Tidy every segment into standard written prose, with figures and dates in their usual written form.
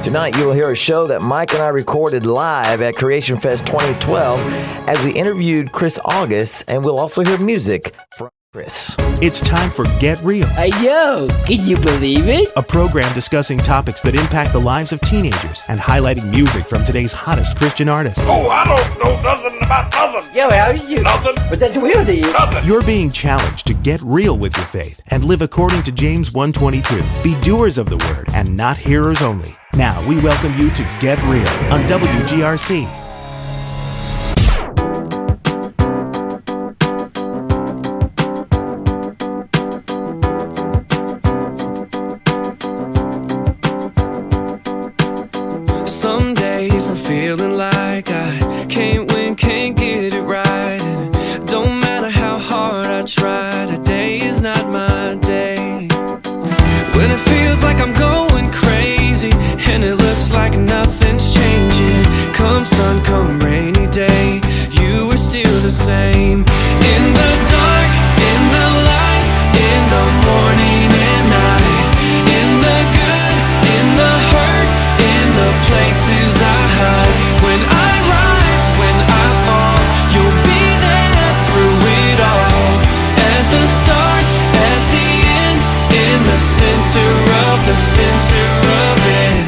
Tonight, you will hear a show that Mike and I recorded live at Creation Fest 2012 as we interviewed Chris August, and we'll also hear music from Chris. It's time for Get Real, Hey, yo, can you believe it? a program discussing topics that impact the lives of teenagers and highlighting music from today's hottest Christian artists. Oh, I don't know nothing about nothing. Yo, how are you? Nothing. But that's weird to you. Nothing. You're being challenged to get real with your faith and live according to James 1:22. Be doers of the word and not hearers only. Now, we welcome you to Get Real on WGRC. Some days I'm feeling like I can't win, can't get it right. And don't matter how hard I try, today is not my day. When it feels like I'm going crazy and it looks like nothing's changing, come sun, come rainy day, you are still the same. In the dark, in the light, in the morning and night, in the good, in the hurt, in the places I hide. When I rise, when I fall, you'll be there through it all. At the start, at the end, in the center of the center of it.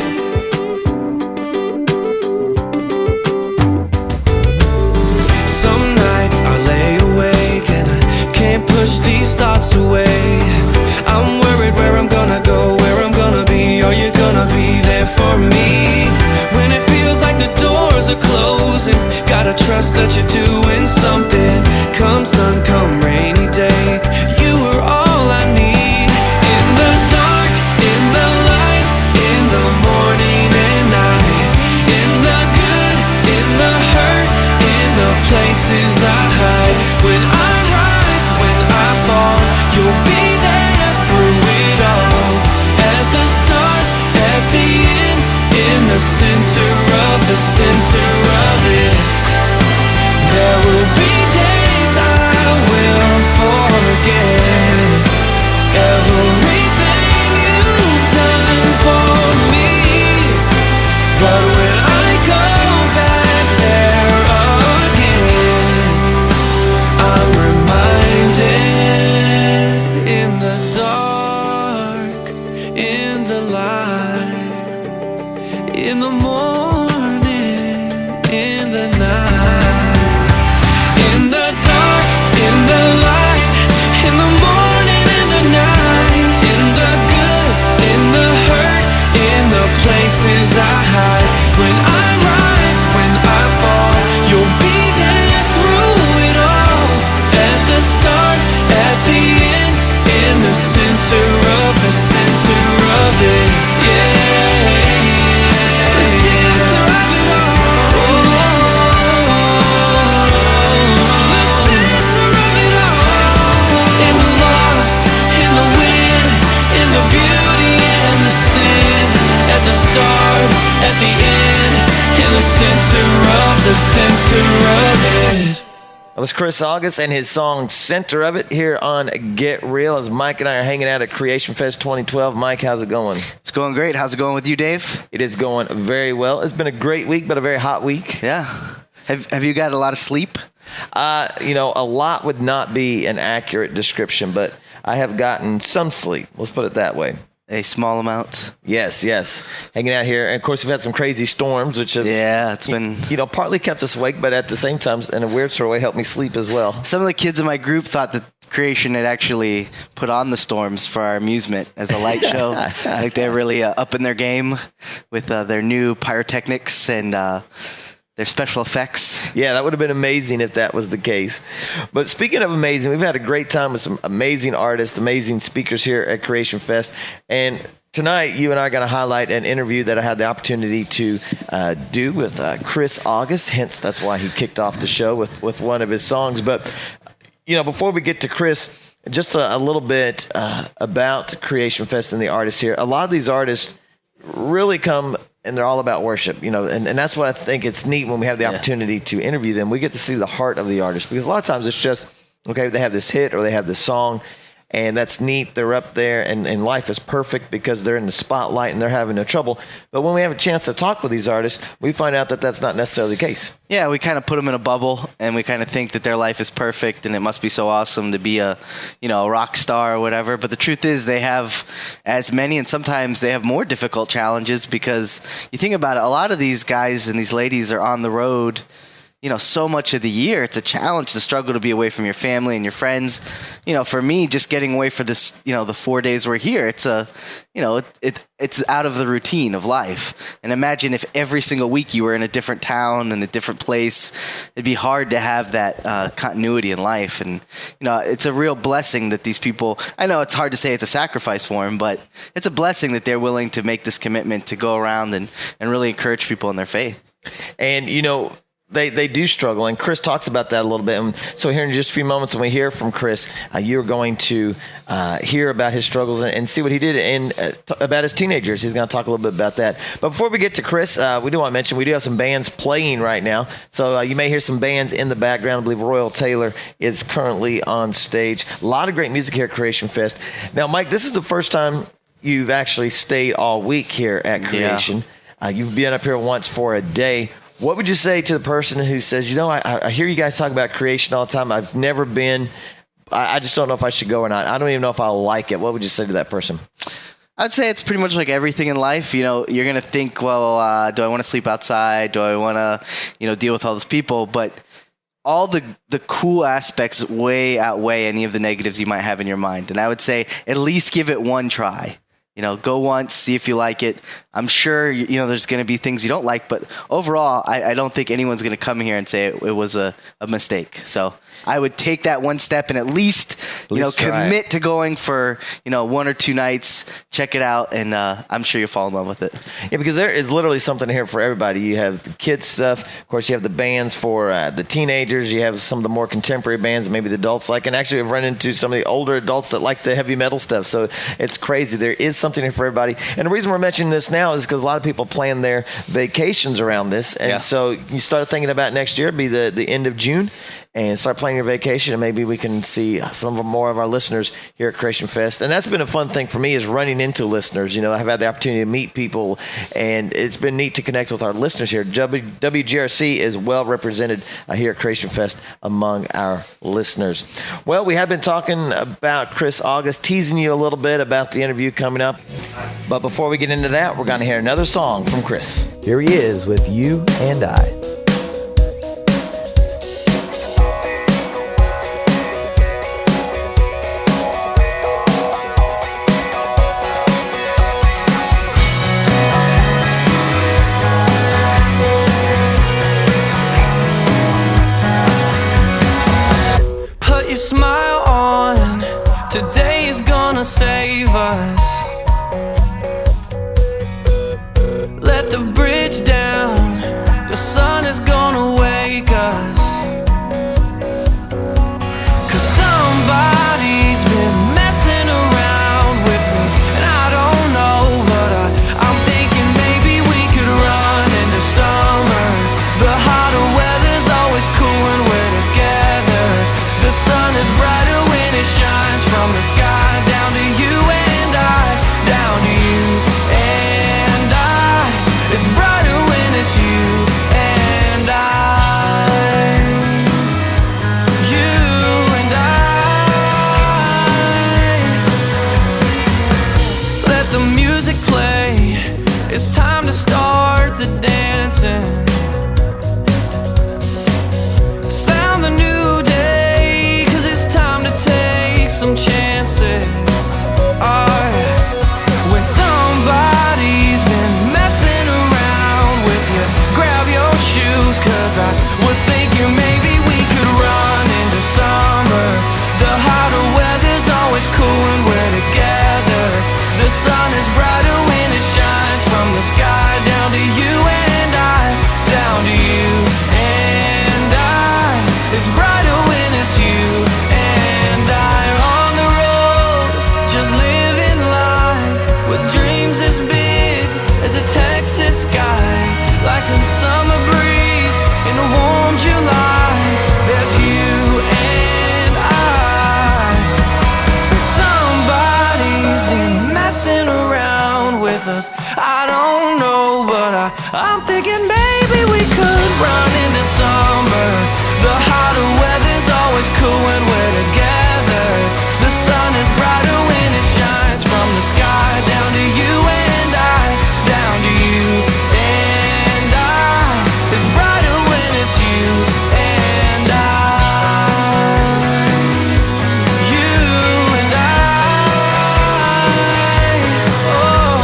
Some nights I lay awake and I can't push these thoughts away. I'm worried where I'm gonna go, where I'm gonna be. Are you gonna be there for me? When it feels like the doors are closing, gotta trust that you're doing something. Come sun, come rainy day, you are all I need. In the dark, in the light, in the morning and night, in the good, in the hurt, in the places I hide. When I rise, when I fall, you'll be there through it all. At the start, at the end, in the center of the center of it. There will be days I will forget everything you've done for me. But when I go back there again, I'm reminded in the dark, in the light, in the morning, in the night. In the dark, in the light, in the morning, in the night. In the good, in the hurt, in the places I hide. When I rise, when I fall, you'll be there through it all. At the start, at the end, in the center of the center of it. Yeah. The center of it all. The center of it all. In the loss, in the win, in the beauty and the sin. At the start, at the end, in the center of it. That was Chris August and his song Center of It here on Get Real as Mike and I are hanging out at Creation Fest 2012. Mike, how's it going? It's going great. How's it going with you, Dave? It is going very well. It's been a great week, but a very hot week. Yeah. Have you got a lot of sleep? A lot would not be an accurate description, but I have gotten some sleep. Let's put it that way. A small amount? Yes. Hanging out here. And, of course, we've had some crazy storms, which have, It's been... partly kept us awake, but at the same time, in a weird sort of way, helped me sleep as well. Some of the kids in my group thought that Creation had actually put on the storms for our amusement as a light show. Like they're really up in their game with their new pyrotechnics and... their special effects. Yeah, that would have been amazing if that was the case. But speaking of amazing, we've had a great time with some amazing artists, amazing speakers here at Creation Fest. And tonight, you and I are going to highlight an interview that I had the opportunity to do with Chris August. Hence, that's why he kicked off the show with one of his songs. But, before we get to Chris, just a little bit about Creation Fest and the artists here. A lot of these artists really come and they're all about worship, and that's what I think it's neat when we have the opportunity to interview them. We get to see the heart of the artist, because a lot of times it's just, okay, they have this hit or they have this song, and that's neat. They're up there, and life is perfect because they're in the spotlight and they're having no trouble. But when we have a chance to talk with these artists, we find out that that's not necessarily the case. Yeah, we kind of put them in a bubble, and we kind of think that their life is perfect, and it must be so awesome to be a rock star or whatever. But the truth is, they have as many, and sometimes they have more difficult challenges, because you think about it, a lot of these guys and these ladies are on the road, so much of the year. It's a challenge to struggle to be away from your family and your friends. For me, just getting away for this, the 4 days we're here, it's it's out of the routine of life. And imagine if every single week you were in a different town and a different place. It'd be hard to have that continuity in life. And, it's a real blessing that these people, I know it's hard to say it's a sacrifice for them, but it's a blessing that they're willing to make this commitment to go around and really encourage people in their faith. And, They do struggle, and Chris talks about that a little bit. And so here in just a few moments, when we hear from Chris, you're going to hear about his struggles and see what he did about his teenagers. He's going to talk a little bit about that. But before we get to Chris, we do want to mention we do have some bands playing right now. So you may hear some bands in the background. I believe Royal Taylor is currently on stage. A lot of great music here at Creation Fest. Now, Mike, this is the first time you've actually stayed all week here at Creation. Yeah. You've been up here once for a day. What would you say to the person who says, I hear you guys talk about Creation all the time. I've never been. I just don't know if I should go or not. I don't even know if I'll like it. What would you say to that person? I'd say it's pretty much like everything in life. You're going to think, well, do I want to sleep outside? Do I want to, deal with all those people? But all the cool aspects way outweigh any of the negatives you might have in your mind. And I would say at least give it one try. Go once, see if you like it. I'm sure, there's going to be things you don't like, but overall, I don't think anyone's going to come here and say it was a mistake. So I would take that one step and at least commit to going for, 1 or 2 nights, check it out, and I'm sure you'll fall in love with it. Yeah, because there is literally something here for everybody. You have the kids stuff. Of course, you have the bands for the teenagers. You have some of the more contemporary bands, maybe the adults like, and actually I've run into some of the older adults that like the heavy metal stuff. So it's crazy. There is something here for everybody. And the reason we're mentioning this now is because a lot of people plan their vacations around this. And so you start thinking about next year, be the end of June, and start planning your vacation, and maybe we can see some more of our listeners here at Creation Fest. And that's been a fun thing for me, is running into listeners. I've had the opportunity to meet people, and it's been neat to connect with our listeners here. WGRC is well represented here at Creation Fest among our listeners. Well, we have been talking about Chris August, teasing you a little bit about the interview coming up. But before we get into that, we're going to hear another song from Chris. Here he is with You and I. Smile on, today is gonna save us. Let the bridge down, the sun is gonna wake us. 'Cause somebody's been messing around with me, and I don't know, but I'm thinking maybe we could run into summer. The hotter weather's always cool when we're together. The sun is brighter when it shines from the sky. Down to you and I, down to you and I. It's brighter when it's you and I. You and I. Let the music play. It's time to start the dancing. Sound the new day. Take some chances. When somebody's been messing around with you, grab your shoes, 'cause I was thinking maybe we could run into summer. The hotter weather's always cool when we're together. The sun is brighter when it shines from the sky. Down to you and I, down to you and I. It's brighter when it's you and I. On the road, just living life with dreams as big as a Texas sky. Like a summer breeze in a warm July. There's you and I. others. I don't know, but I'm thinking maybe we could run into summer. The hotter weather's always cool when we're together. The sun is brighter when it shines from the sky. Down to you and I, down to you and I. It's brighter when it's you and I. You and I. Oh.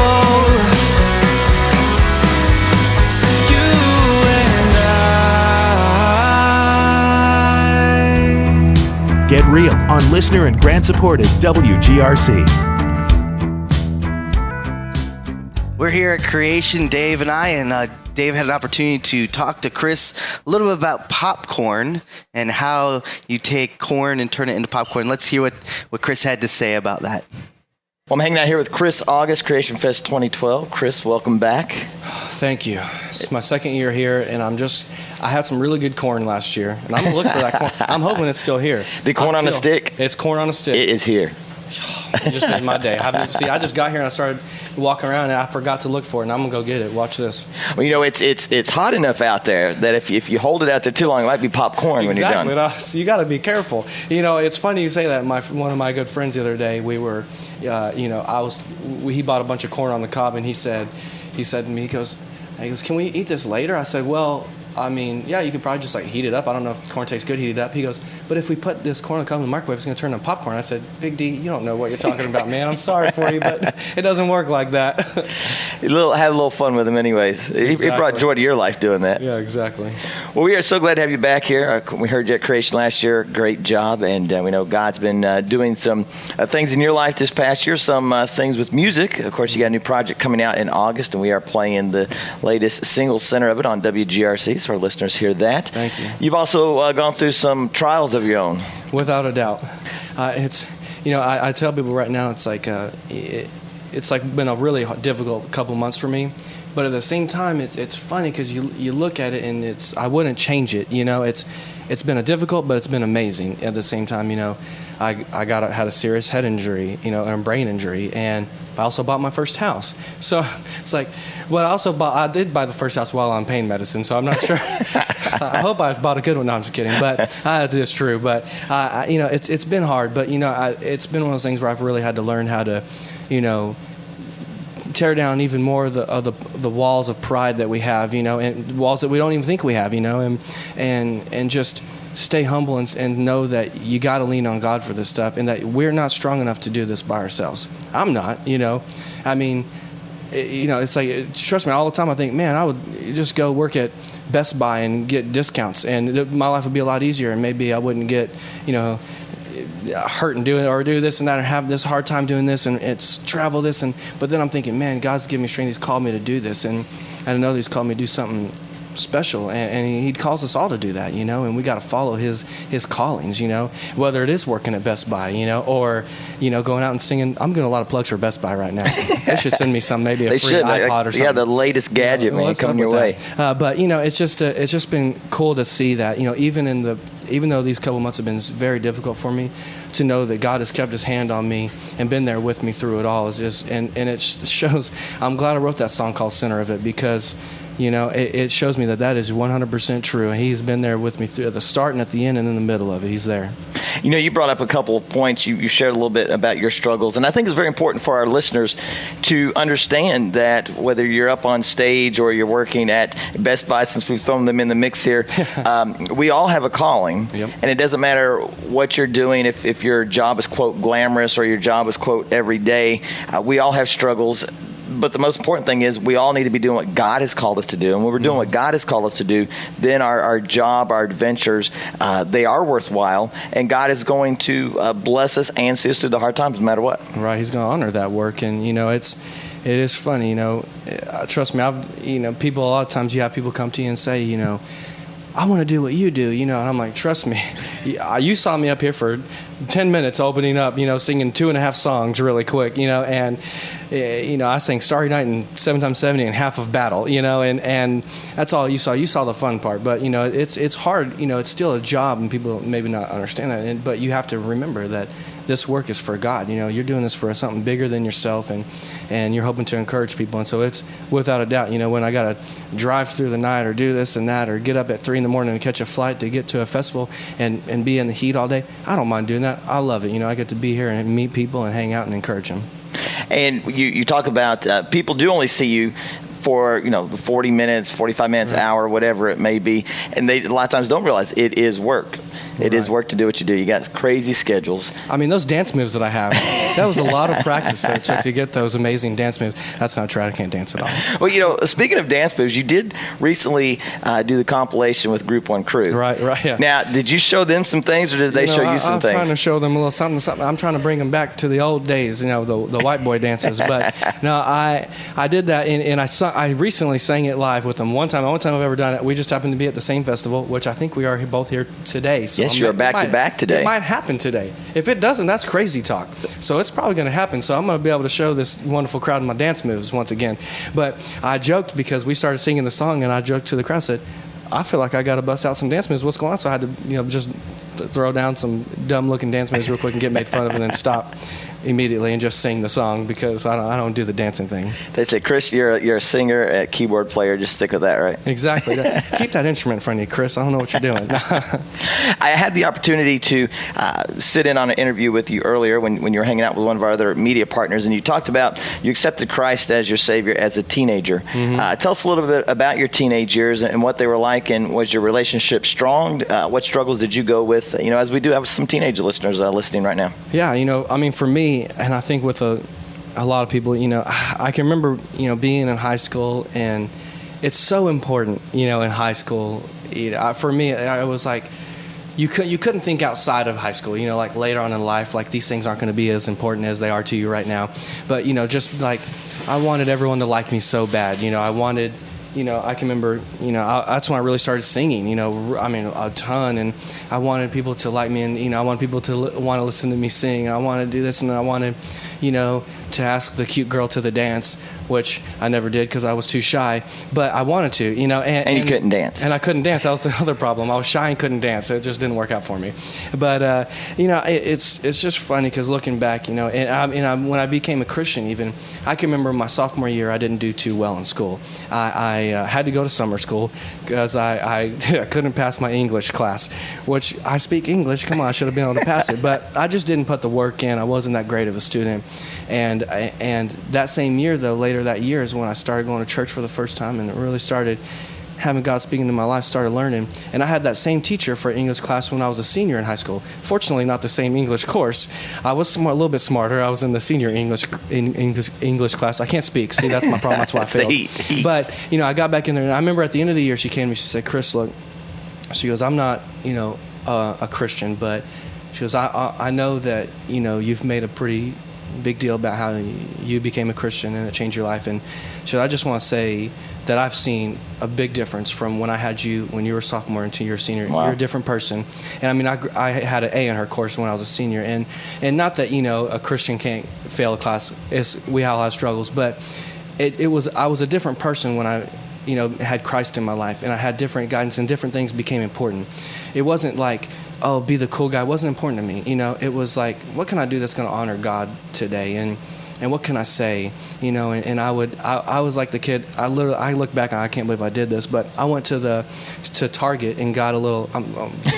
You and I. Get Real on listener and grant supported WGRC. We're here at Creation, Dave and I, and Dave had an opportunity to talk to Chris a little bit about popcorn and how you take corn and turn it into popcorn. Let's hear what Chris had to say about that. Well, I'm hanging out here with Chris August, Creation Fest 2012. Chris, welcome back. Thank you. It's my second year here, and I had some really good corn last year, and I'm gonna look for that corn. I'm hoping it's still here. The corn on a stick? It's corn on a stick. It is here. It just made my day. I just got here and I started walking around and I forgot to look for it, and I'm gonna go get it. Watch this. Well, you know, it's hot enough out there that if you hold it out there too long, it might be popcorn when you're done. Exactly. So you got to be careful. You know, it's funny you say that. One of my good friends the other day, we were, he bought a bunch of corn on the cob, and he said to me, he goes, can we eat this later? I said, well, I mean, yeah, you could probably just like heat it up. I don't know if corn tastes good heated up. He goes, but if we put this corn on the cob in the microwave, it's going to turn into popcorn. I said, Big D, you don't know what you're talking about, man. I'm sorry for you, but it doesn't work like that. Had a little fun with him anyways. Exactly. He brought joy to your life doing that. Yeah, exactly. Well, we are so glad to have you back here. We heard you at Creation last year. Great job. And we know God's been doing some things in your life this past year, some things with music. Of course, you got a new project coming out in August, and we are playing the latest single center of it on WGRC, so our listeners hear that. Thank you. You've also gone through some trials of your own. Without a doubt. It's, I tell people right now, it's like it's like been a really difficult couple months for me. But at the same time, it's funny because you look at it and I wouldn't change it. It's been a difficult, but it's been amazing. At the same time, I had a serious head injury, and brain injury, and I also bought my first house. So it's like, well, I did buy the first house while on pain medicine, so I'm not sure. I hope I bought a good one. No, I'm just kidding. But it's true. But it's been hard. But it's been one of those things where I've really had to learn how to, tear down even more the walls of pride that we have, and walls that we don't even think we have, and just stay humble and know that you got to lean on God for this stuff, and that we're not strong enough to do this by ourselves. I'm not, I mean, it's like, trust me, all the time I think, man, I would just go work at Best Buy and get discounts, and my life would be a lot easier, and maybe I wouldn't get, hurt and do this and that, and have this hard time doing this, and it's travel this, but then I'm thinking, man, God's given me strength. He's called me to do this, and I know He's called me to do something special, and He calls us all to do that, and we got to follow His callings, whether it is working at Best Buy, or going out and singing. I'm getting a lot of plugs for Best Buy right now. They should send me maybe a free iPod or something. Yeah, the latest gadget, man, coming your way. But it's just been cool to see that, even though these couple months have been very difficult for me, to know that God has kept His hand on me and been there with me through it all is just, and it shows. I'm glad I wrote that song called Center of It, because it shows me that is 100% true. He's been there with me through at the start and at the end and in the middle of it. He's there. You brought up a couple of points. You shared a little bit about your struggles, and I think it's very important for our listeners to understand that whether you're up on stage or you're working at Best Buy, since we've thrown them in the mix here, we all have a calling, Yep. and it doesn't matter what you're doing. If your job is, quote, glamorous, or your job is, quote, every day, we all have struggles. But the most important thing is we all need to be doing what God has called us to do. And when we're doing what God has called us to do, then our job, our adventures, they are worthwhile. And God is going to bless us and see us through the hard times no matter what. Right. He's going to honor that work. And, it is funny, trust me, people, a lot of times you have people come to you and say, I want to do what you do, and I'm like, trust me, you saw me up here for 10 minutes opening up, singing 2.5 songs really quick, and, I sang Starry Night and 7x70 and half of Battle, and that's all you saw. You saw the fun part, but, it's hard, it's still a job, and people maybe not understand that, but you have to remember that this work is for God. You know, you're doing this for something bigger than yourself, and you're hoping to encourage people. And so it's without a doubt, you know, when I got to drive through the night or do this and that or get up at 3 a.m. and catch a flight to get to a festival and be in the heat all day, I don't mind doing that. I love it. You know, I get to be here and meet people and hang out and encourage them. And you talk about people do only see you for, you know, 40 minutes, 45 minutes, hour, whatever it may be. And they a lot of times don't realize it is work. It is work to do what you do. You got crazy schedules. I mean, those dance moves that I have, that was a lot of practice to get those amazing dance moves. That's not true. I can't dance at all. Well, you know, speaking of dance moves, you did recently do the compilation with Group One Crew. Right, yeah. Now, did you show them some things, or did they show you some things? I'm trying to show them a little something. I'm trying to bring them back to the old days, you know, the white boy dances. But no, I did that, and I recently sang it live with them one time. The only time I've ever done it. We just happened to be at the same festival, which I think we are both here today. So yes, you're back to back today. It might happen today. If it doesn't, that's crazy talk. So it's probably going to happen. So I'm going to be able to show this wonderful crowd my dance moves once again. But I joked because we started singing the song, and I joked to the crowd, said, I feel like I got to bust out some dance moves. What's going on? So I had to, you know, just throw down some dumb-looking dance moves real quick and get made fun of, and then stop immediately and just sing the song because I don't do the dancing thing. They say, Chris, you're a singer, a keyboard player. Just stick with that, right? Exactly. Keep that instrument in front of you, Chris. I don't know what you're doing. I had the opportunity to sit in on an interview with you earlier when you were hanging out with one of our other media partners, and you talked about you accepted Christ as your Savior as a teenager. Mm-hmm. Tell us a little bit about your teenage years and what they were like, and was your relationship strong? What struggles did you go with? You know, as we do have some teenage listeners listening right now. Yeah, you know, I mean, for me, and I think with a lot of people, you know, I can remember, you know, being in high school, and it's so important, you know, in high school. You know, for me, I was like, you couldn't think outside of high school, you know, like later on in life, like these things aren't going to be as important as they are to you right now. But, you know, just like I wanted everyone to like me so bad, you know, I wanted. You know, I can remember, you know, that's when I really started singing, you know, I mean, a ton. And I wanted people to like me, and, you know, I wanted people to want to listen to me sing. I wanted to do this, and I wanted, you know, to ask the cute girl to the dance, which I never did because I was too shy. But I wanted to, you know. And you couldn't dance. And I couldn't dance. That was the other problem. I was shy and couldn't dance. It just didn't work out for me. But, you know, it's just funny because looking back, you know, and when I became a Christian even, I can remember my sophomore year, I didn't do too well in school. I had to go to summer school because I couldn't pass my English class, which I speak English. Come on, I should have been able to pass it. But I just didn't put the work in. I wasn't that great of a student. And that same year, though, later that year is when I started going to church for the first time, and it really started having God speaking to my life, started learning. And I had that same teacher for English class when I was a senior in high school. Fortunately, not the same English course. I was a little bit smarter. I was in the senior English class. I can't speak. See, that's my problem. That's why I failed. But, you know, I got back in there, and I remember at the end of the year, she came to me, she said, Chris, look, she goes, I'm not, you know, a Christian, but she goes, I know that, you know, you've made a pretty big deal about how you became a Christian and it changed your life. And so I just want to say that I've seen a big difference from when I had you when you were a sophomore into your senior. Wow. You're a different person. And I mean, I had an A in her course when I was a senior. And not that, you know, a Christian can't fail a class. We all have struggles. But I was a different person when I, you know, had Christ in my life. And I had different guidance, and different things became important. It wasn't like, oh, be the cool guy. It wasn't important to me. You know, it was like, what can I do that's going to honor God today? And what can I say? You know, and I was like the kid. I look back and I can't believe I did this, but I went to Target and got a little,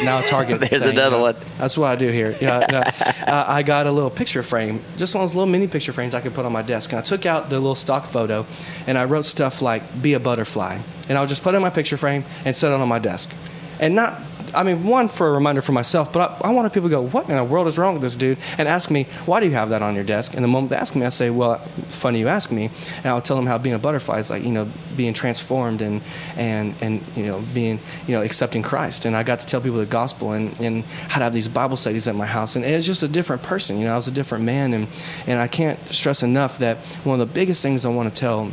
now Target. There's thing, another one. That's what I do here. I got a little picture frame, just one of those little mini picture frames I could put on my desk. And I took out the little stock photo and I wrote stuff like, be a butterfly. And I would just put it in my picture frame and set it on my desk. And not, I mean, one, for a reminder for myself, but I wanted people to go, what in the world is wrong with this dude? And ask me, why do you have that on your desk? And the moment they ask me, I say, well, funny you ask me. And I'll tell them how being a butterfly is like, you know, being transformed and you know, being, you know, accepting Christ. And I got to tell people the gospel and how to have these Bible studies at my house. And it's just a different person. You know, I was a different man. And I can't stress enough that one of the biggest things I want to tell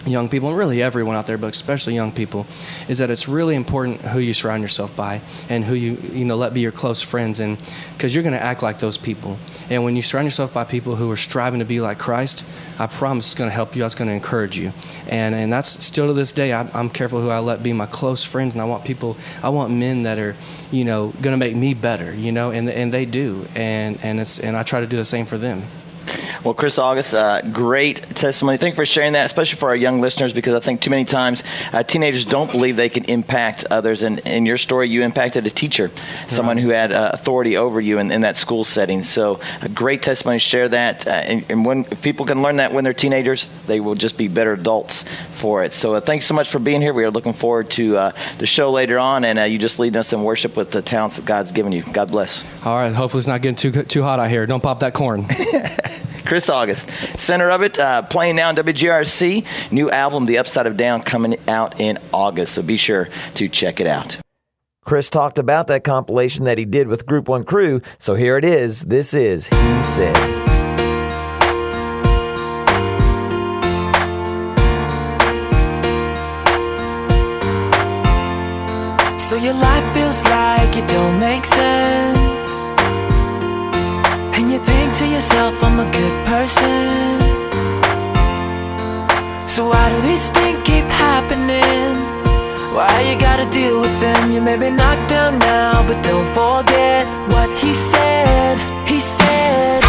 young people, and really everyone out there, but especially young people, is that it's really important who you surround yourself by and who you let be your close friends, and because you're going to act like those people. And when you surround yourself by people who are striving to be like Christ, I promise it's going to help you. It's going to encourage you. And that's still to this day, I'm careful who I let be my close friends, and I want men that are, going to make me better, and they do. And I try to do the same for them. Well, Chris August, great testimony. Thank you for sharing that, especially for our young listeners, because I think too many times teenagers don't believe they can impact others. And in your story, you impacted a teacher, someone who had authority over you in that school setting. So a great testimony to share that. And when if people can learn that when they're teenagers, they will just be better adults for it. So thanks so much for being here. We are looking forward to the show later on, and you just leading us in worship with the talents that God's given you. God bless. All right. Hopefully it's not getting too hot out here. Don't pop that corn. Chris August, center of it, playing now in WGRC. New album, The Upside of Down, coming out in August, so be sure to check it out. Chris talked about that compilation that he did with Group 1 Crew, so here it is. This is He Said. So your life feels like it don't make sense, and you think to yourself, I'm a good person. So why do these things keep happening? Why you gotta deal with them? You may be knocked down now, but don't forget what he said. He said, I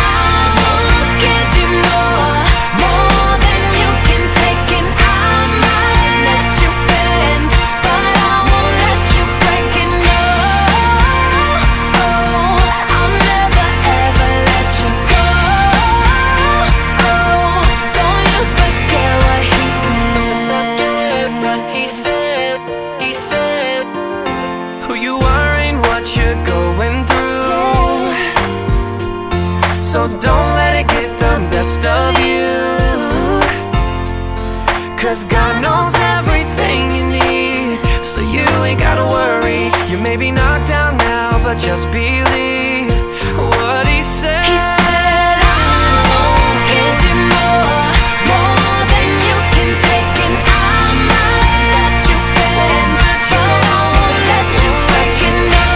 will give you more than you can take, and I might let you bend, but I won't let you break it. No, I'll never ever let you go. Don't you forget what he said. What he said. He said, who you are ain't what you're going through. So don't let it get the best of you, 'cause God knows everything you need. So you ain't gotta worry. You may be knocked down now, but just believe what he said. He said, I won't give you more than you can take, and I might let you bend, but I won't let you break it. No,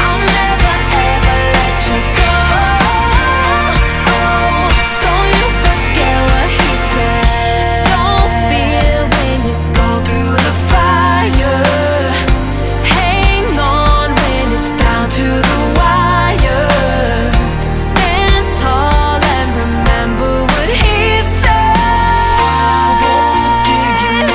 I'll never ever let you go. Don't you forget what he said. Don't fear when you go through the fire. Hang on when it's down to the wire. Stand tall and remember what he said. I won't give you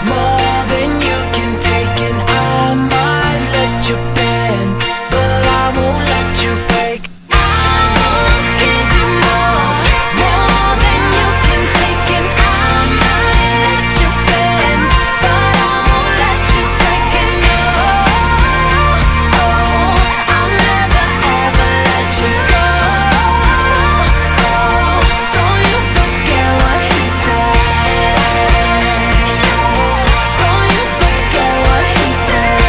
more than you can take, and I might let you bend, but I won't let you break. I won't give you more than you can take, and I might let you bend, but I won't let you break it. No, I'll never ever let you go. Don't you forget what he said. Don't you forget what he said.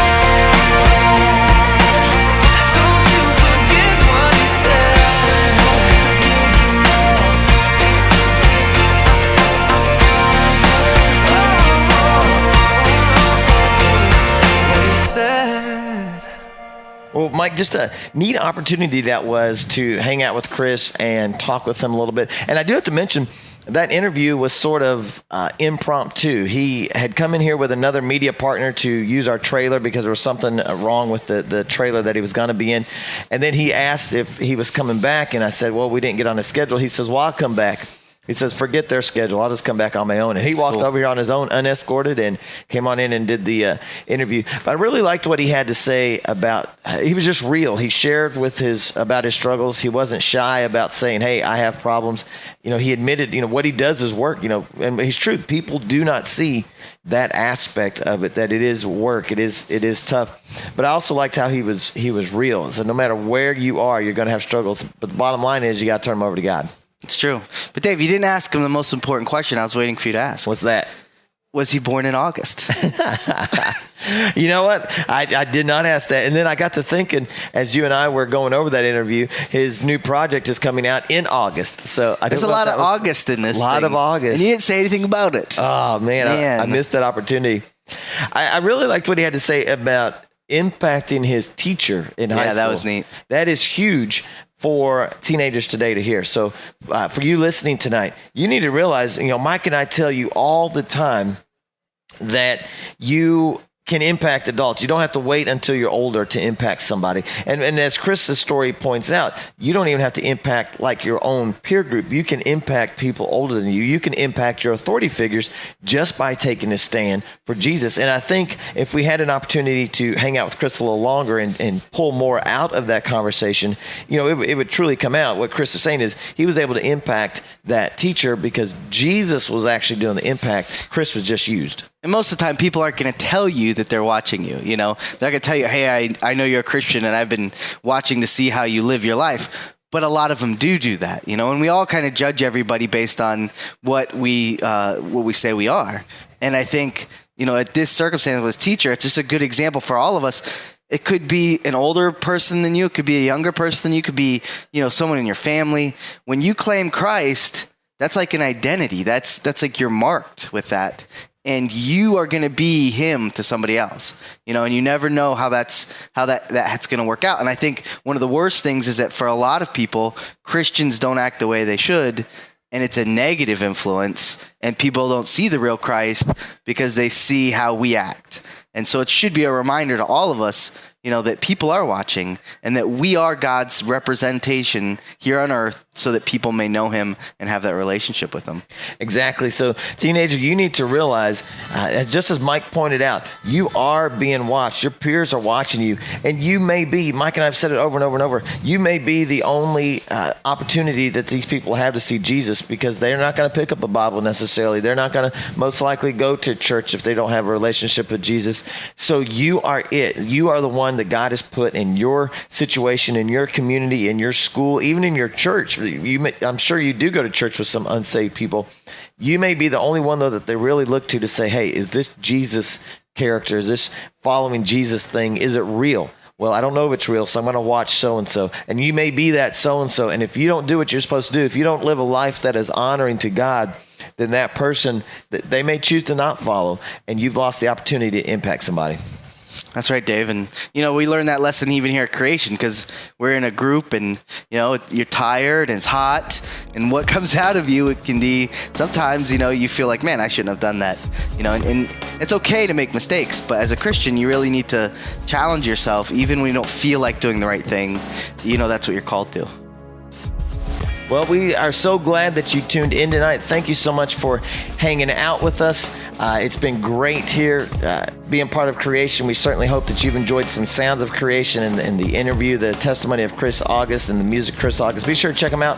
Don't you forget what he said. Well, Mike, just a neat opportunity that was to hang out with Chris and talk with him a little bit. And I do have to mention that interview was sort of impromptu. He had come in here with another media partner to use our trailer because there was something wrong with the trailer that he was going to be in. And then he asked if he was coming back, and I said, well, we didn't get on his schedule. He says, well, I'll come back. He says, forget their schedule. I'll just come back on my own. And he walked over here on his own, unescorted, and came on in and did the interview. But I really liked what he had to say about, he was just real. He shared about his struggles. He wasn't shy about saying, hey, I have problems. He admitted, what he does is work, and he's true. People do not see that aspect of it, that it is work. It is tough. But I also liked how he was real. So no matter where you are, you're going to have struggles. But the bottom line is you got to turn them over to God. It's true. But Dave, you didn't ask him the most important question I was waiting for you to ask. What's that? was he born in August? You know what? I did not ask that. And then I got to thinking, as you and I were going over that interview, his new project is coming out in August. So There's a lot of August in this. A lot of August. And you didn't say anything about it. Oh, man. I missed that opportunity. I really liked what he had to say about impacting his teacher in high school. Yeah, that was neat. That is huge for teenagers today to hear. So for you listening tonight, you need to realize, Mike and I tell you all the time that you can impact adults. You don't have to wait until you're older to impact somebody. And as Chris's story points out, you don't even have to impact like your own peer group. You can impact people older than you. You can impact your authority figures just by taking a stand for Jesus. And I think if we had an opportunity to hang out with Chris a little longer and pull more out of that conversation, it would truly come out. What Chris is saying is he was able to impact that teacher because Jesus was actually doing the impact. Chris was just used. And most of the time, people aren't going to tell you that they're watching you. They're going to tell you, hey, I know you're a Christian and I've been watching to see how you live your life. But a lot of them do that, and we all kind of judge everybody based on what we say we are. And I think, at this circumstance with teacher, it's just a good example for all of us. It could be an older person than you. It could be a younger person than you. It could be, someone in your family. When you claim Christ, that's like an identity. That's like you're marked with that. And you are going to be him to somebody else, and you never know how that's going to work out. And I think one of the worst things is that for a lot of people, Christians don't act the way they should, and it's a negative influence, and people don't see the real Christ because they see how we act. And so it should be a reminder to all of us, that people are watching and that we are God's representation here on earth so that people may know him and have that relationship with him. Exactly. So, teenager, you need to realize, just as Mike pointed out, you are being watched. Your peers are watching you. And you may be, Mike and I have said it over and over and over, you may be the only opportunity that these people have to see Jesus because they're not going to pick up a Bible necessarily. They're not going to most likely go to church if they don't have a relationship with Jesus. So you are it. You are the one that God has put in your situation, in your community, in your school, even in your church. I'm sure you do go to church with some unsaved people. You may be the only one, though, that they really look to say, hey, is this Jesus character? Is this following Jesus thing? Is it real? Well, I don't know if it's real, so I'm going to watch so-and-so. And you may be that so-and-so. And if you don't do what you're supposed to do, if you don't live a life that is honoring to God, then that person, they may choose to not follow, and you've lost the opportunity to impact somebody. That's right, Dave. And, we learned that lesson even here at Creation because we're in a group and, you're tired and it's hot. And what comes out of you, it can be sometimes, you feel like, man, I shouldn't have done that. And it's okay to make mistakes. But as a Christian, you really need to challenge yourself. Even when you don't feel like doing the right thing, that's what you're called to. Well, we are so glad that you tuned in tonight. Thank you so much for hanging out with us. It's been great here being part of Creation. We certainly hope that you've enjoyed some sounds of Creation and the interview, the testimony of Chris August and the music of Chris August. Be sure to check him out.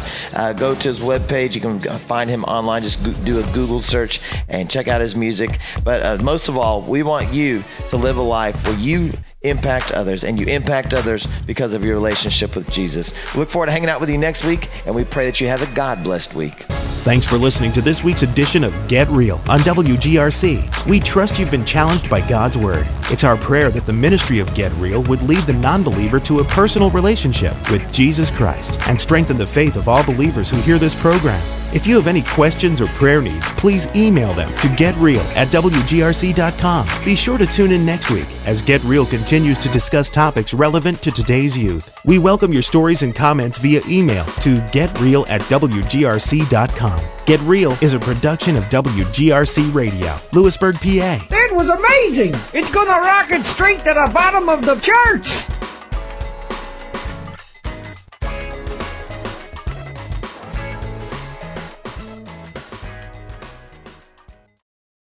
Go to his webpage. You can find him online. Just do a Google search and check out his music. But most of all, we want you to live a life where you impact others, and you impact others because of your relationship with Jesus. We look forward to hanging out with you next week, and we pray that you have a God-blessed week. Thanks for listening to this week's edition of Get Real on WGRC. We trust you've been challenged by God's Word. It's our prayer that the ministry of Get Real would lead the non-believer to a personal relationship with Jesus Christ and strengthen the faith of all believers who hear this program. If you have any questions or prayer needs, please email them to getreal@wgrc.com. Be sure to tune in next week as Get Real continues to discuss topics relevant to today's youth. We welcome your stories and comments via email to getreal@wgrc.com. Get Real is a production of WGRC Radio, Lewisburg, PA. That was amazing. It's gonna rocket straight to the bottom of the charts.